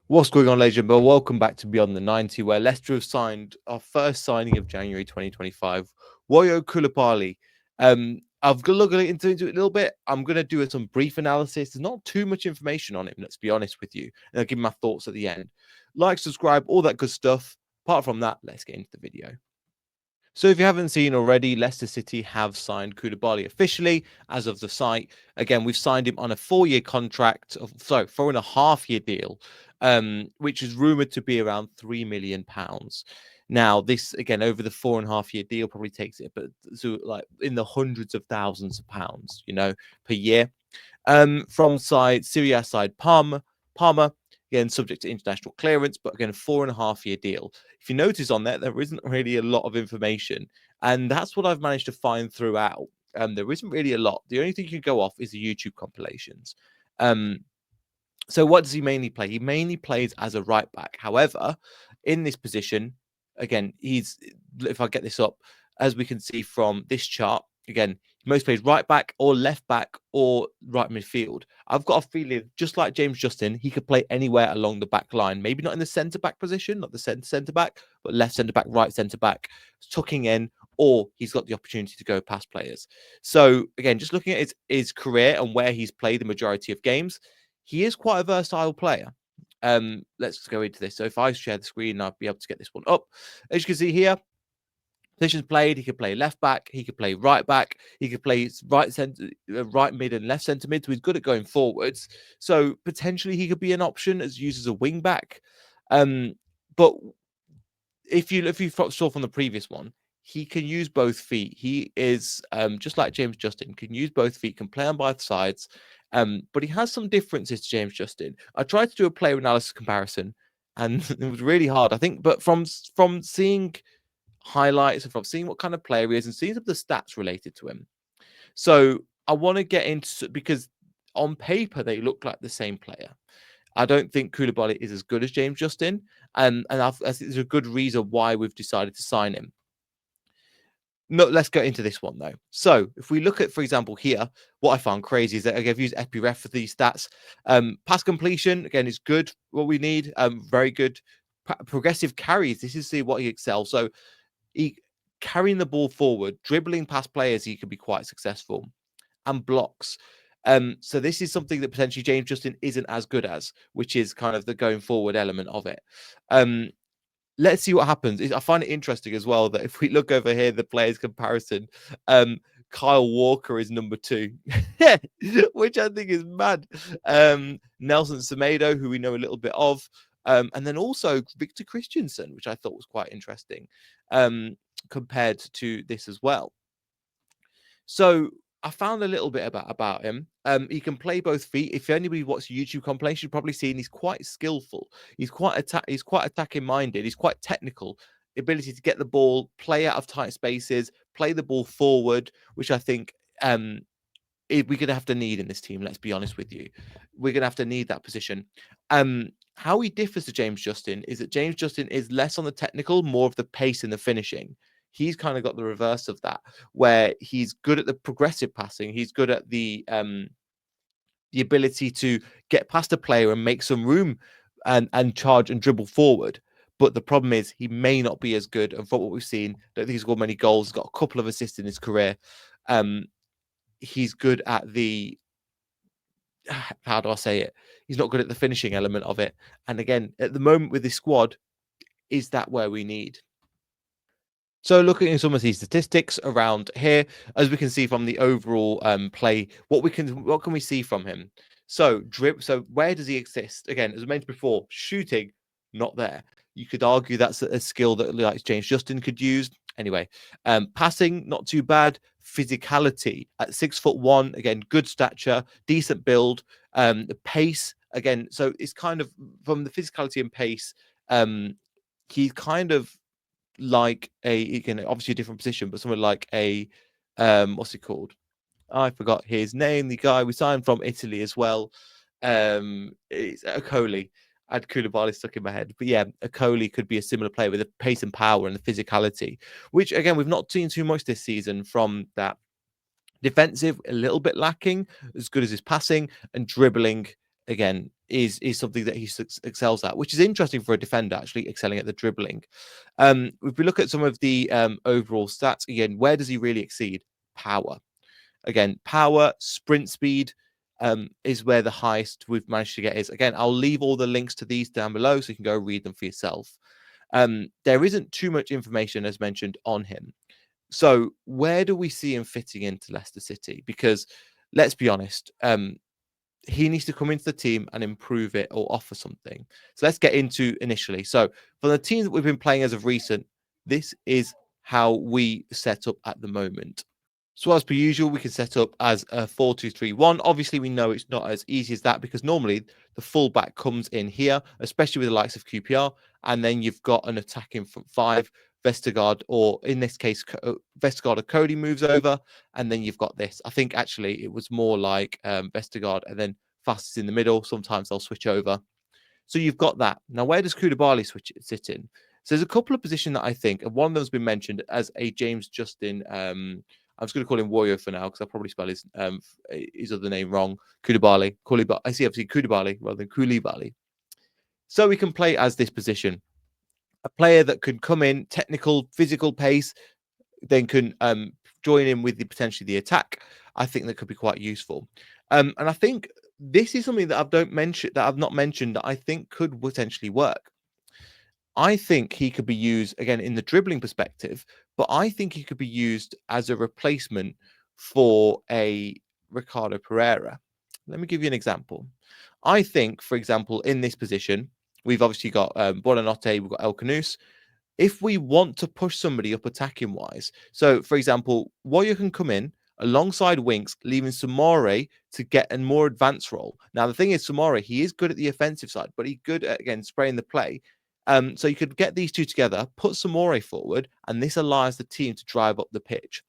What's going on, legend? Well, welcome back to Beyond the 90, where Leicester have signed our first signing of January 2025, Woyo Coulibaly. I've got to look into it a little bit. I'm going to do some brief analysis. There's not too much information on him, let's be honest with you. And I'll give my thoughts at the end. Like, subscribe, all that good stuff. Apart from that, let's get into the video. So if you haven't seen already, Leicester City have signed Coulibaly officially as of the site. Again, we've signed him on a 4-year contract, 4.5-year deal, which is rumoured to be around £3 million. Now, this again over the 4.5-year deal probably takes it, but so like in the hundreds of thousands of pounds, per year. From Serie A side Parma, again subject to international clearance, but again a 4.5-year deal. If you notice on there isn't really a lot of information, and that's what I've managed to find throughout. There isn't really a lot. The only thing you can go off is the YouTube compilations. So what does he mainly play? He mainly plays as a right back. However, in this position, again, if I get this up, as we can see from this chart, again, most plays right back or left back or right midfield. I've got a feeling, just like James Justin, he could play anywhere along the back line. Maybe not in the centre back position, not the centre back, but left centre back, right centre back, tucking in, or he's got the opportunity to go past players. So again, just looking at his career and where he's played the majority of games, he is quite a versatile player. Let's go into this. So if I share the screen, I'll be able to get this one up. As you can see here, positions played. He could play left back. He could play right back. He could play right center, right mid, and left centre mid. So he's good at going forwards. So potentially he could be an option as used as a wing back. But if you saw from the previous one, he can use both feet. He is just like James Justin, can use both feet, can play on both sides. But he has some differences to James Justin. I tried to do a player analysis comparison, and it was really hard. I think, but from seeing highlights and from seeing what kind of player he is and seeing some of the stats related to him. So I want to get into, because on paper they look like the same player. I don't think Coulibaly is as good as James Justin, and I think there's a good reason why we've decided to sign him. No, let's go into this one though. So if we look at, for example, here, what I found crazy is that I've used EpiRef for these stats. Pass completion, again, is good. What we need, very good. Progressive carries, this is what he excels. So he carrying the ball forward, dribbling past players, he could be quite successful, and blocks. So this is something that potentially James Justin isn't as good as, which is kind of the going forward element of it. Let's see what happens. I find it interesting as well that if we look over here, the players comparison, Kyle Walker is number 2, which I think is mad. Nelson Semedo, who we know a little bit of, and then also Victor Christensen, which I thought was quite interesting, compared to this as well. So I found a little bit about him. He can play both feet. If anybody watches YouTube compilation, you've probably seen he's quite skillful. He's quite attacking minded. He's quite technical. The ability to get the ball, play out of tight spaces, play the ball forward, which I think we're going to have to need in this team. Let's be honest with you. We're going to have to need that position. How he differs to James Justin is that James Justin is less on the technical, more of the pace and the finishing. He's kind of got the reverse of that, where he's good at the progressive passing. He's good at the ability to get past a player and make some room and charge and dribble forward. But the problem is he may not be as good. And from what we've seen, I don't think he's scored many goals. He's got a couple of assists in his career. He's good at the, how do I say it? He's not good at the finishing element of it. And again, at the moment with this squad, is that where we need? So looking at some of these statistics around here, as we can see from the overall play, what can we see from him? So So where does he exist? Again, as I mentioned before, shooting, not there. You could argue that's a skill that like James Justin could use. Anyway, passing, not too bad. Physicality at 6'1", again, good stature, decent build. The pace, again, so it's kind of from the physicality and pace. He's kind of like obviously a different position, but someone like a what's he called? I forgot his name. The guy we signed from Italy as well. It's Acoli. I had Coulibaly stuck in my head, but yeah, Acoli could be a similar player with the pace and power and the physicality, which again we've not seen too much this season from that. Defensive, a little bit lacking, as good as his passing and dribbling. Again, is something that he excels at, which is interesting for a defender, actually excelling at the dribbling. If we look at some of the overall stats, again, where does he really exceed? Power. Again, power, sprint speed is where the highest we've managed to get is. Again, I'll leave all the links to these down below so you can go read them for yourself. There isn't too much information, as mentioned, on him. So where do we see him fitting into Leicester City? Because let's be honest, he needs to come into the team and improve it or offer something. So let's get into initially. So for the team that we've been playing as of recent, this is how we set up at the moment. So as per usual, we can set up as a 4-2-3-1. Obviously, we know it's not as easy as that because normally the fullback comes in here, especially with the likes of QPR, and then you've got an attacking front five, Vestergaard, or in this case, Vestergaard or Cody moves over, and then you've got this. I think actually it was more like Vestergaard and then Fast in the middle. Sometimes they'll switch over. So you've got that. Now, where does Coulibaly sit in? So there's a couple of positions that I think, and one of them's been mentioned as a James Justin. I'm just going to call him Woyo for now because I'll probably spell his other name wrong. Coulibaly. I see obviously Coulibaly rather than Coulibaly. So we can play as this position. A player that can come in, technical, physical pace, then can join in with potentially the attack. I think that could be quite useful. And I think this is something that I've not mentioned that I think could potentially work. I think he could be used again in the dribbling perspective, but I think he could be used as a replacement for a Ricardo Pereira. Let me give you an example. I think, for example, in this position, we've obviously got Buonanotte, we've got El Canus. If we want to push somebody up attacking wise, so for example, Woyo can come in alongside Winks, leaving Samore to get a more advanced role. Now, the thing is, Samore, he is good at the offensive side, but he's good at, again, spraying the play. So you could get these two together, put Samore forward, and this allows the team to drive up the pitch.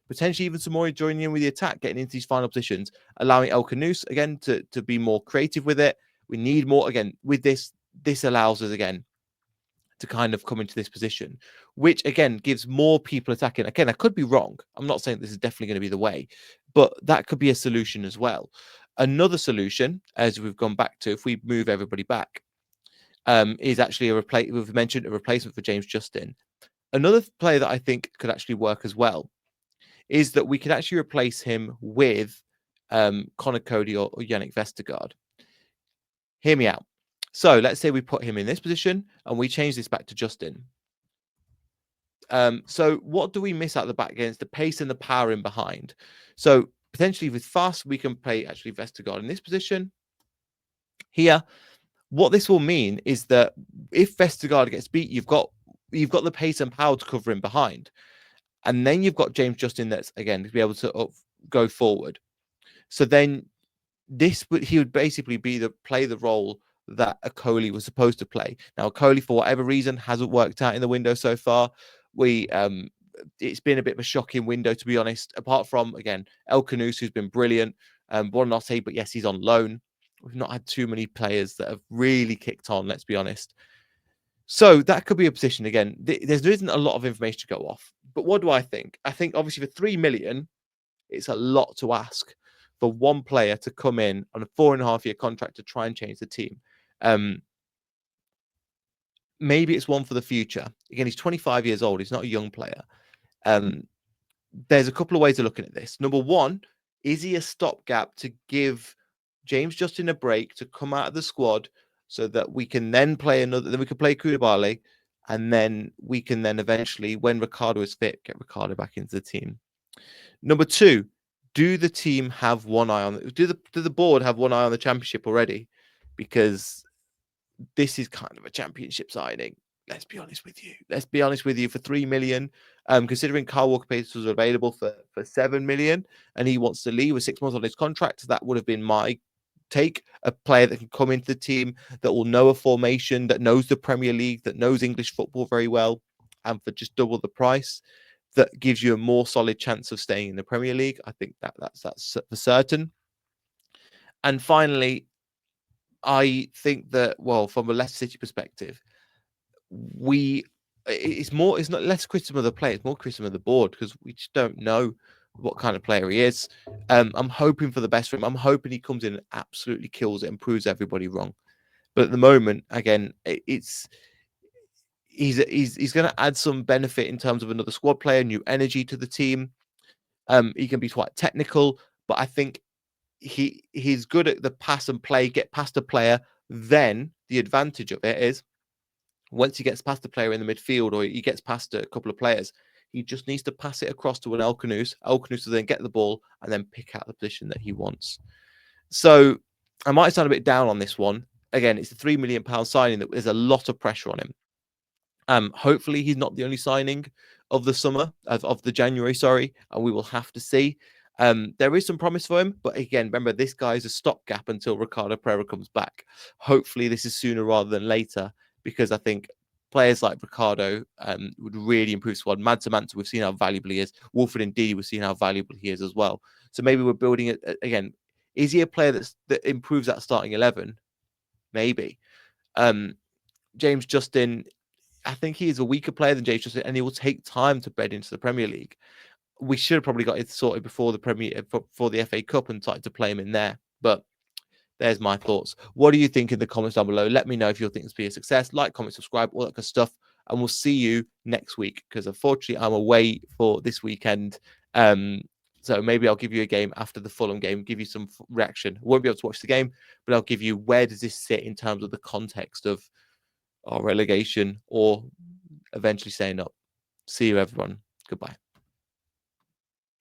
Potentially even Samore joining in with the attack, getting into these final positions, allowing El Canus, again, to be more creative with it. We need more, again, with this allows us, again, to kind of come into this position, which again gives more people attacking. Again, I could be wrong. I'm not saying this is definitely going to be the way, but that could be a solution as well. Another solution, as we've gone back to, if we move everybody back, is actually we've mentioned a replacement for James Justin. Another player that I think could actually work as well is that we could actually replace him with Connor Cody or Yannick Vestergaard. Hear me out. So let's say we put him in this position and we change this back to Justin. So what do we miss out the back against? The pace and the power in behind. So potentially with Fast, we can play actually Vestergaard in this position. Here, what this will mean is that if Vestergaard gets beat, you've got the pace and power to cover him behind. And then you've got James Justin that's, again, to be able to go forward. So then he would basically play the role that a Coley was supposed to play. Now, Coley, for whatever reason, hasn't worked out in the window so far. It's been a bit of a shocking window, to be honest, apart from, again, El Canus, who's been brilliant, Buonanotte, but yes, he's on loan. We've not had too many players that have really kicked on, let's be honest. So that could be a position. Again, there isn't a lot of information to go off. But what do I think? I think, obviously, for 3 million, it's a lot to ask for one player to come in on a 4.5-year contract to try and change the team. Maybe it's one for the future. Again, he's 25 years old. He's not a young player. There's a couple of ways of looking at this. Number one, is he a stopgap to give James Justin a break to come out of the squad so that we can then play then we can play Coulibaly, and then we can then eventually, when Ricardo is fit, get Ricardo back into the team. Number two, do the team have one eye on do the board have one eye on the championship already? Because this is kind of a championship signing. Let's be honest with you. For 3 million, considering Kyle Walker-Peters was available for 7 million, and he wants to leave with 6 months on his contract, that would have been my take. A player that can come into the team, that will know a formation, that knows the Premier League, that knows English football very well, and for just double the price, that gives you a more solid chance of staying in the Premier League. I think that's for certain. And finally, I think that, well, from a Leicester City perspective, it's not less criticism of the players, more criticism of the board, because we just don't know what kind of player he is. I'm hoping for the best for him. I'm hoping he comes in and absolutely kills it and proves everybody wrong. But at the moment, again, it's he's going to add some benefit in terms of another squad player, new energy to the team. He can be quite technical, but I think he's good at the pass and play, get past a player. Then the advantage of it is once he gets past the player in the midfield or he gets past a couple of players, he just needs to pass it across to an Elkanous. Elkanous will then get the ball and then pick out the position that he wants. So I might sound a bit down on this one. Again, it's a £3 million signing that there's a lot of pressure on him. Hopefully he's not the only signing of the summer, of the January, sorry, and we will have to see. There is some promise for him, but again, remember, this guy is a stopgap until Ricardo Pereira comes back. Hopefully this is sooner rather than later, because I think players like Ricardo would really improve squad. Mansa Mansa, we've seen how valuable he is. Wolford Indeed, we've seen how valuable he is as well. So maybe we're building it again. Is he a player that improves that starting 11? Maybe. James Justin, I think he is a weaker player than James Justin, and he will take time to bed into the Premier League. We should have probably got it sorted before the FA Cup and started to play him in there. But there's my thoughts. What do you think in the comments down below? Let me know if you think this will be a success. Like, comment, subscribe, all that good stuff. And we'll see you next week, because unfortunately I'm away for this weekend. So maybe I'll give you a game after the Fulham game, give you some reaction. I won't be able to watch the game, but I'll give you where does this sit in terms of the context of our relegation or eventually staying up. See you, everyone. Goodbye.